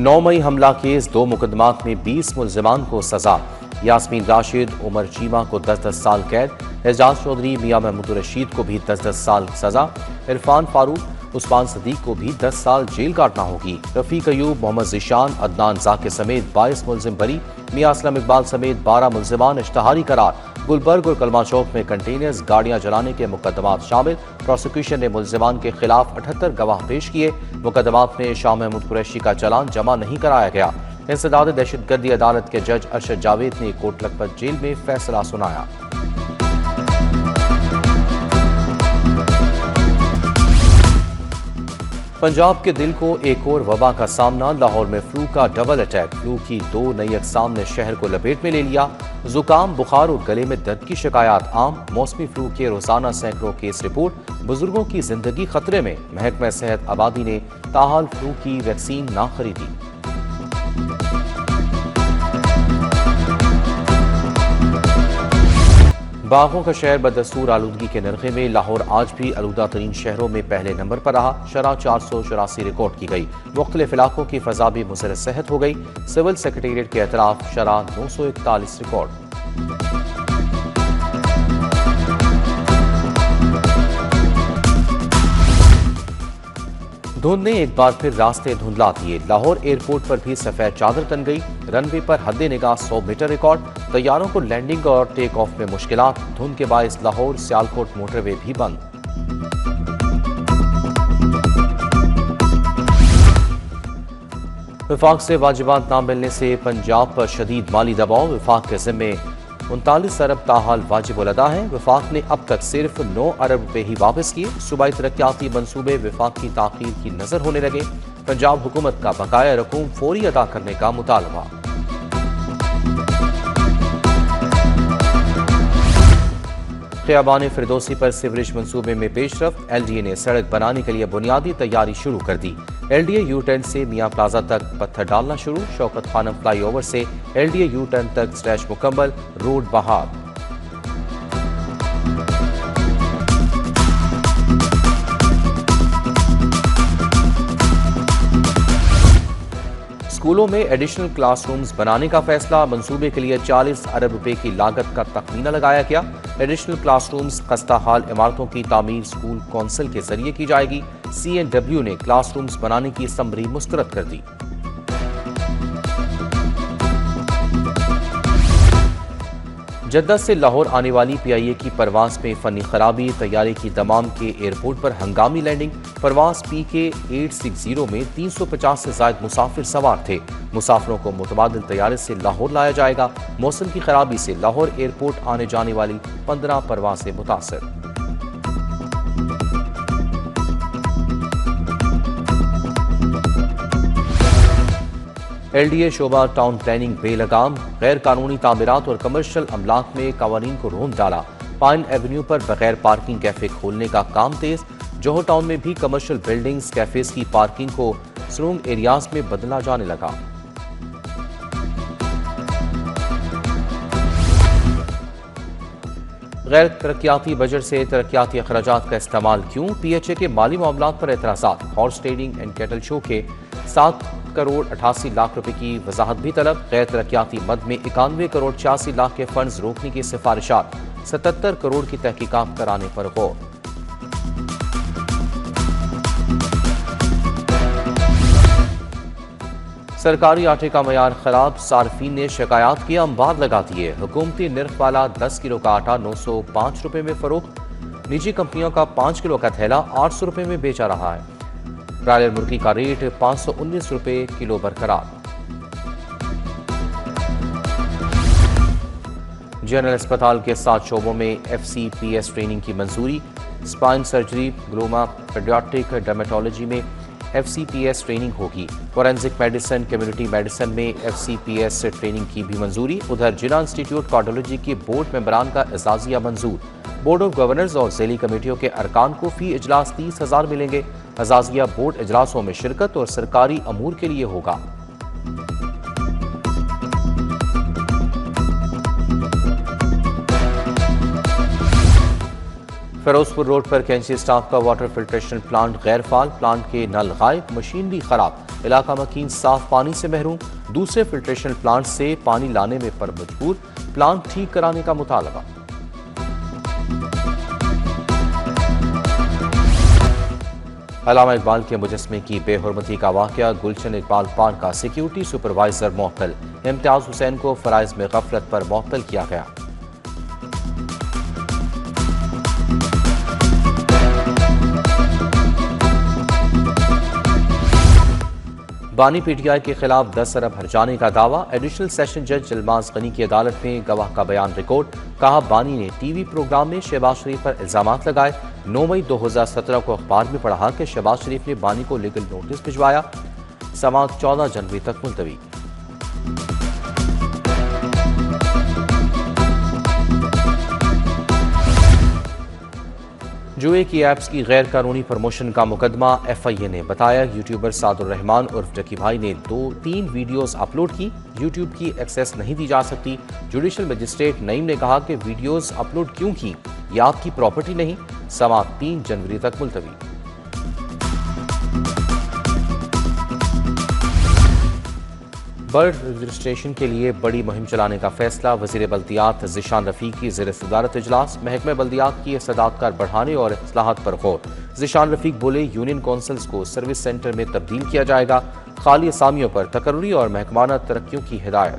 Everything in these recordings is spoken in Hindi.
9 मई हमला केस 2 मुकदमात में 20 मुल्जिमान को सजा। यास्मीन राशिद, उमर चीमा को 10-10 साल कैद। एजाज चौधरी, मियां महमूद रशीद को भी 10-10 साल सजा। इरफान फारूक, उस्मान सदीक को भी 10 साल जेल काटना होगी। रफीक अयूब, मोहम्मद जिशान, अदनान जाकिर समेत 22 मुल्जिम बरी। मियां असलम इकबाल समेत 12 मुल्जिमान इश्तहारी करार। गुलबर्ग और कलमा चौक में कंटेनर्स, गाड़ियां जलाने के मुकदमात शामिल। प्रोसिक्यूशन ने मुल्जिमान के खिलाफ 78 गवाह पेश किए। मुकदमात में शाह महमूद कुरैशी का चालान जमा नहीं कराया गया। इंसदाद दहशतगर्दी अदालत के जज अरशद जावेद ने कोट लखपत जेल में फैसला सुनाया। पंजाब के दिल को एक और वबा का सामना। लाहौर में फ्लू का डबल अटैक। फ्लू की 2 नई अक़साम ने शहर को लपेट में ले लिया। जुकाम, बुखार और गले में दर्द की शिकायत आम। मौसमी फ्लू के रोजाना सैकड़ों केस रिपोर्ट। बुजुर्गों की जिंदगी खतरे में। महकमा सेहत आबादी ने ताहाल फ्लू की वैक्सीन ना खरीदी। बागों का शहर बदस्तूर आलूदगी के नरखे में। लाहौर आज भी आलूदा तरीन शहरों में पहले नंबर पर रहा। शरह 484 रिकॉर्ड की गई। मुख्तलिफ इलाकों की फजा भी मुसर सेहत हो गई। सिविल सेक्रेटेरिएट के अतराफ शरह 941 रिकॉर्ड। धुंध ने एक बार फिर रास्ते धुंधला दिए। लाहौर एयरपोर्ट पर भी सफेद चादर तन गई। रनवे पर हद निगाह 100 मीटर रिकॉर्ड। तैयारों को लैंडिंग और टेक ऑफ में मुश्किलात। धुंध के बायस लाहौर सियालकोट मोटरवे भी बंद। विफाक से वाजिबात न मिलने से पंजाब पर शदीद माली दबाव। विफाक के जिम्मे 39 अरब ताहाल वाजिब उल अदा है। विफाक ने अब तक सिर्फ 9 अरब रुपए ही वापस किए। सूबाई तरक्याती मंसूबे विफाक की ताखीर की नजर होने लगे। पंजाब हुकूमत का बकाया रकूम फौरी अदा करने का मुतालबा। ख़ियाबान फिरदौसी पर सिवरेज मंसूबे में पेशरफ। LDA ने सड़क बनाने के लिए बुनियादी तैयारी शुरू कर दी। LDA U-टर्न से मियां प्लाजा तक पत्थर डालना शुरू। शौकत खानम फ्लाईओवर से LDA U-टर्न तक स्ट्रेच मुकम्मल। रोड बहाल। स्कूलों में एडिशनल क्लासरूम्स बनाने का फैसला। मंसूबे के लिए 40 अरब रुपए की लागत का तखमीना लगाया गया। एडिशनल क्लासरूम्स खस्ता हाल इमारतों की तामीर स्कूल कौंसिल के जरिए की जाएगी। CNW ने क्लासरूम्स बनाने की समरी मुस्तरद कर दी। जद्दा से लाहौर आने वाली PIA की परवास में फनी खराबी। तैयारी की दमाम के एयरपोर्ट पर हंगामी लैंडिंग। परवास PK 860 में 350 से ज्यादा मुसाफिर सवार थे। मुसाफिरों को मुतबादिल तैयारे से लाहौर लाया जाएगा। मौसम की खराबी से लाहौर एयरपोर्ट आने जाने वाली 15 परवासें मुतासर। LDA शोबा टाउन प्लानिंग बेलगाम। गैर कानूनी तामीरात और कमर्शियल अमलाक में कवानीन को रोंद डाला। पाइन एवेन्यू पर बगैर पार्किंग कैफे खोलने का काम तेज। जोहर टाउन में भी कमर्शियल बिल्डिंग्स कैफेज की पार्किंग को सुरंग एरियाज में बदला जाने लगा। गैर तरक्याती बजट से तरक्याती अखराजात का इस्तेमाल क्यों। PHA के माली मामलात पर एतराज़ात। Horse trading and cattle show के 7 करोड़ 88 लाख रुपए की वजाहत भी तलब। गैर तरक्याती मद में 91 करोड़ 86 लाख के फंड्स रोकने की सिफारिशात। 77 करोड़ की तहकीकात कराने पर गौर। सरकारी आटे का मयार खराब। सार्फिन ने शिकायत की अंबार लगा दिए। हुकूमती निर्ख वाला 10 किलो का आटा 905 रुपए में फरोख्त। निजी कंपनियों का 5 किलो का थैला 800 रुपए में बेचा रहा है। ब्रायलर मुर्गी का रेट 519 रुपए किलो बरकरार। जनरल अस्पताल के 7 शोबों में FCPS ट्रेनिंग की मंजूरी। स्पाइन सर्जरी, ग्लोमा, पेडियाट्रिक, डर्मेटोलॉजी में FCPS ट्रेनिंग होगी। फोरेंसिक मेडिसिन, कम्युनिटी मेडिसिन में FCPS ट्रेनिंग की भी मंजूरी। उधर जिला इंस्टीट्यूट कार्डियोलॉजी के बोर्ड मेंबरान का एजाजिया मंजूर। बोर्ड ऑफ गवर्नर्स और ज़ैली कमेटियों के अरकान को फी इजलास 30,000 मिलेंगे। एजाजिया बोर्ड इजलासों में शिरकत और सरकारी अमूर के लिए होगा। फिरोजपुर रोड पर कैंची स्टाफ का वाटर फिल्ट्रेशन प्लांट गैर फाल, प्लांट के नल गायब, मशीनरी खराब, इलाका मकीन साफ पानी से महरूम, दूसरे फिल्ट्रेशन प्लांट से पानी लाने में पर मजबूर, प्लांट ठीक कराने का मुतालबा। अल्लामा इकबाल के मुजस्मे की बेहुरमती का वाकया, गुलशन इकबाल पार्क का सिक्योरिटी सुपरवाइजर मुअत्तल, इम्तियाज हुसैन को फराइज में गफलत पर मुअत्तल किया गया। बानी पीटीआई के खिलाफ 10 अरब हर्जाने का दावा, एडिशनल सेशन जज जलमाज गनी की अदालत में गवाह का बयान रिकॉर्ड। कहा, बानी ने टीवी प्रोग्राम में शहबाज शरीफ पर इल्जामात लगाए। 9 मई 2017 को अखबार में पढ़ा कि शहबाज शरीफ ने बानी को लीगल नोटिस भिजवाया। समाअत 14 जनवरी तक मुलतवी। जुए की ऐप्स की गैर कानूनी प्रमोशन का मुकदमा, FIA ने बताया यूट्यूबर सादुर रहमान उर्फ डकी भाई ने 2-3 वीडियोस अपलोड की, यूट्यूब की एक्सेस नहीं दी जा सकती। जुडिशल मजिस्ट्रेट नईम ने कहा कि वीडियोस अपलोड क्यों की, यह आपकी प्रॉपर्टी नहीं। समाअत 3 जनवरी तक मुलतवी। बर्ड रजिस्ट्रेशन के लिए बड़ी मुहिम चलाने का फैसला, वज़ीर बल्दियात ज़िशान रफ़ीक की ज़ेर सदारत इजलास, महकमे बल्दियात की इस्तेदादकार बढ़ाने और इस्लाहात पर गौर। ज़िशान रफ़ीक बोले, यूनियन काउंसिल्स को सर्विस सेंटर में तब्दील किया जाएगा, खाली असामियों पर तकर्री और महकमाना तरक्कियों की हिदायत।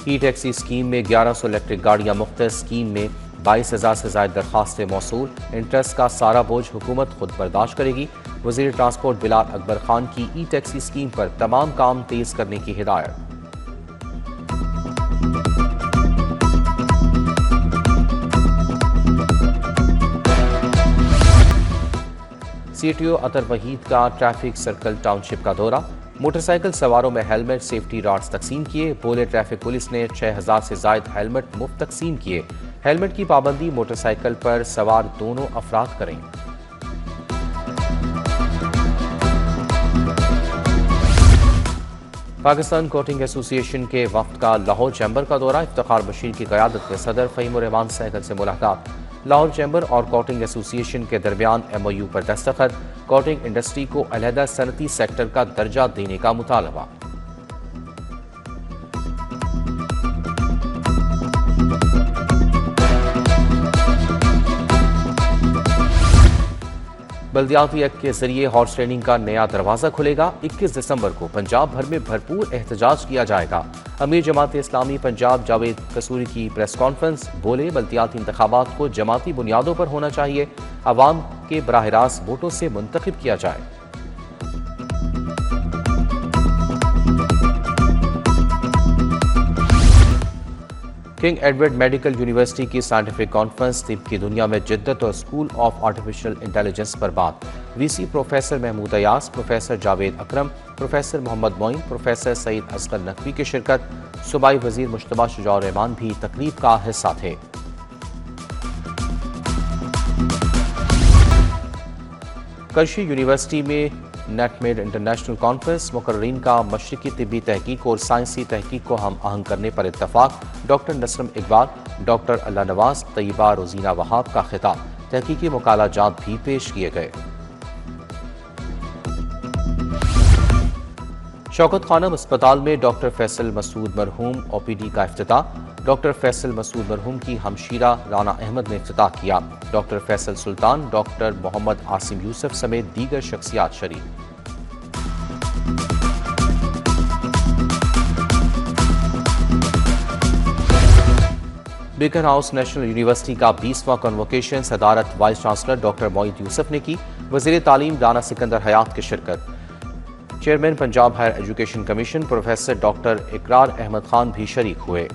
ई टैक्सी स्कीम में 1100 इलेक्ट्रिक गाड़ियां मुफ्त, स्कीम में 22,000 से ज्यादा दरखास्तें मौसूल, इंटरेस्ट का सारा बोझ हुकूमत खुद बर्दाश्त करेगी। वज़ीर ट्रांसपोर्ट बिलाल अकबर खान की ई टैक्सी स्कीम पर तमाम काम तेज करने की हिदायत। CTO अतर वहीद का ट्रैफिक सर्कल टाउनशिप का दौरा, मोटरसाइकिल सवारों में हेलमेट सेफ्टी रॉड्स तकसीम किए। बोले, ट्रैफिक पुलिस ने 6000 से ज्यादा हेलमेट मुफ्त तकसीम किए। हेलमेट की पाबंदी मोटरसाइकिल पर सवार दोनों अफराद करें। पाकिस्तान कोटिंग एसोसिएशन के वफ्द का लाहौर चैम्बर का दौरा, इफ्तिखार बशीर की क़यादत में सदर फ़हीमुर रहमान सहगल से मुलाकात। लाहौर चैम्बर और कोटिंग एसोसिएशन के दरमियान MOU पर दस्तखत, कोटिंग इंडस्ट्री को अलहदा सनती सेक्टर का दर्जा देने का मुतालबा। बल्दियाती एक्ट के जरिए हॉर्स ट्रेनिंग का नया दरवाजा खुलेगा। 21 दिसंबर को पंजाब भर में भरपूर एहतजाज किया जाएगा। अमीर जमात इस्लामी पंजाब जावेद कसूरी की प्रेस कॉन्फ्रेंस, बोले, बल्दियाती इंतखाबात को जमाती बुनियादों पर होना चाहिए, अवाम के बराह रास्त वोटों से मुंतखब किया जाए। किंग एडवर्ड मेडिकल यूनिवर्सिटी की साइंटिफिक कॉन्फ्रेंस, तिब की दुनिया में जिद्दत और स्कूल ऑफ आर्टिफिशियल इंटेलिजेंस पर बात। VC professor Mahmood Ayaz, professor Javed Akram, professor Mohammad Moin, professor Syed Asghar Naqvi की शिरकत। सूबाई वजीर मुश्तबा शुजाउर रहमान भी तकरीब का हिस्सा थे। करशी यूनिवर्सिटी में नेटमेड इंटरनेशनल कॉन्फ्रेंस, मुकर्रीन का मशरकी तिब्बी तहकीक और साइंसी तहकीक को हम आहंग करने पर इत्तफाक। डॉक्टर नसरम इकबाल, डॉक्टर अल्लाह नवाज, तैयबा रोजीना वहाब का खिताब। तहकीकी मुकालाजात भी पेश किए गए। शौकत खानम अस्पताल में डॉक्टर फैसल मसूद मरहूम OPD का इफ्तिताह। डॉक्टर फैसल मसूद मरहूम की हमशीरा राना अहमद ने इफ्तिताह किया। डॉक्टर फैसल सुल्तान, डॉक्टर मोहम्मद आसिम यूसुफ समेत दीगर शख्सियात शरीक। बीकन हाउस नेशनल यूनिवर्सिटी का 20वां कन्वोकेशन सदारत vice chancellor doctor Moeed Yusuf ने की। वज़ीर तालीम राना सिकंदर हयात की शिरकत। Chairman Punjab higher education commission professor doctor Iqrar Ahmad Khan भी शरीक हुए।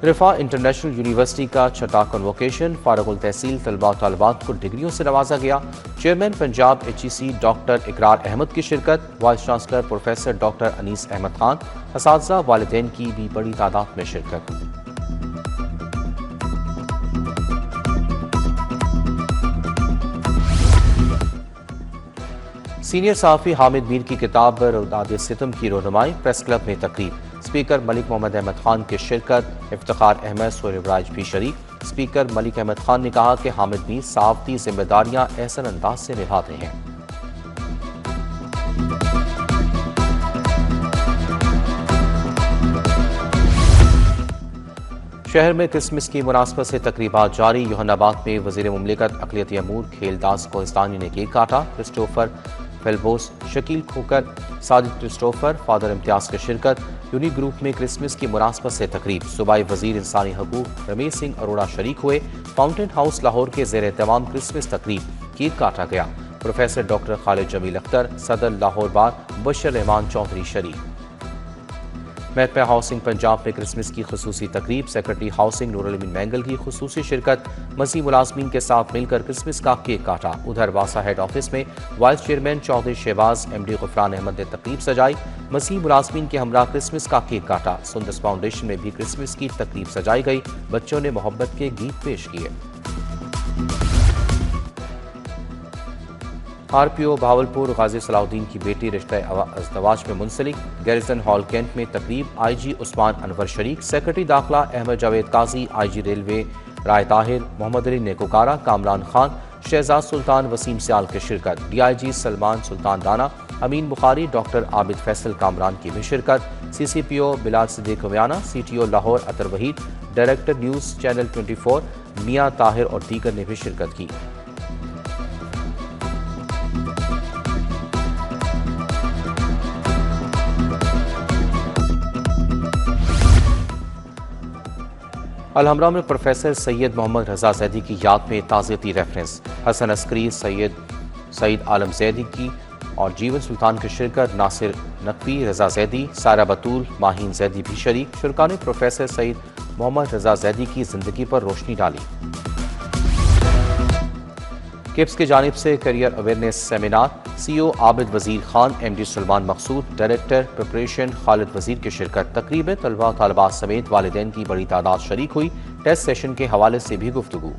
रिफा इंटरनेशनल यूनिवर्सिटी का छठा कन्वोकेशन, फारगुल तहसील तलबा तालबात को डिग्रियों से नवाजा गया। Chairman Punjab HEC doctor Iqrar Ahmad की शिरकत। Vice chancellor professor doctor Anees Ahmad Khan, असातिज़ा वालिदैन की भी बड़ी तादाद में शिरकत। सीनियर सहाफ़ी हामिद मीर की किताब रुदाद सितम की रोनुमाई, प्रेस क्लब में तकरीब। स्पीकर मलिक मोहम्मद अहमद खान की शिरकत, इफ्तिखार अहमद सूर्यराज भी शरीक। स्पीकर मलिक अहमद खान ने कहा कि हामिद मीर सहाफ़ती जिम्मेदारियां एहसन अंदाज से निभाते हैं। शहर में क्रिसमस की मुनासबत से तकरीबात जारी। योहनाबाद में वज़ीर मुमलिकत अक़लियती अमूर खेलदास कोहिस्तानी ने केक काटा। क्रिस्टोफर फेल्बोस, शकील खोकर, साजिद क्रिस्टोफर, फादर इम्तियाज़ की शिरकत। यूनी ग्रुप में क्रिसमस की मुनासबत से तकरीब। सूबाई वज़ीर इंसानी हकूक़ रमेश सिंह अरोड़ा शरीक हुए। फाउंटेन हाउस लाहौर के ज़ेर एहतमाम क्रिसमस तकरीब, केक काटा गया। प्रोफेसर डॉक्टर खालिद जमील अख्तर, सदर लाहौर बार बशर रहमान चौधरी शरीक। महकमा हाउसिंग पंजाब में क्रिसमस की खुसूसी तकरीब। सेक्रेटरी हाउसिंग नूरुल अमीन मैंगल की खुसूसी शिरकत। मज़ीद मुलाजमीन के साथ मिलकर क्रिसमस का केक काटा। उधर वासा हेड ऑफिस में vice chairman Chaudhry Shahbaz, MD Ghufran Ahmad ने तकरीब सजाई। मज़ीद मुलाजमीन के हमरा क्रिसमस का केक काटा। सुंदस फाउंडेशन में भी क्रिसमस की तकरीब सजाई गई। बच्चों ने मोहब्बत के गीत पेश किए। RPO भावलपुर गाजी सलाउद्दीन की बेटी रिश्ता अज़दवाज में मुंसलिक। गैरिसन हॉल कैंट में तकरीब, IG उस्मान अनवर शरीक। सेक्रेटरी दाखिला अहमद जावेद काजी, IG रेलवे राय ताहिर, मोहम्मद अली नेकोकारा, कामरान खान, शहजाद सुल्तान वसीम सियाल की शिरकत। DIG सलमान सुल्तान दाना, अमीन बुखारी, डॉक्टर आबिद फैसल कामरान की भी शिरकत। CCPO बिलाल सिद्दीक रवियाना, CTO लाहौर अतर वहीद, डायरेक्टर न्यूज़ चैनल 24 मियाँ ताहिर और दीगर ने भी शिरकत की। अलहमरा में प्रोफेसर सैयद मोहम्मद रजा जैदी की याद में ताज़ियती रेफरेंस। हसन अस्करी, सईद आलम जैदी की और जीवन सुल्तान की शिरकत। नासिर नकवी, रजा जैदी, सारा बतूल, माहीन जैदी भी शरीक। शुरका ने प्रोफेसर सईद मोहम्मद रजा जैदी की जिंदगी पर रोशनी डाली। किप्स की जानिब से career awareness seminar. CEO Abid Wazir Khan, MD Salman मकसूद, डायरेक्टर प्रिपरेशन खालिद वजीर की शिरकत। तकरीब तलबा तालबात समेत वालिदैन की बड़ी तादाद शरीक हुई। टेस्ट सेशन के हवाले से भी गुफ्तगू।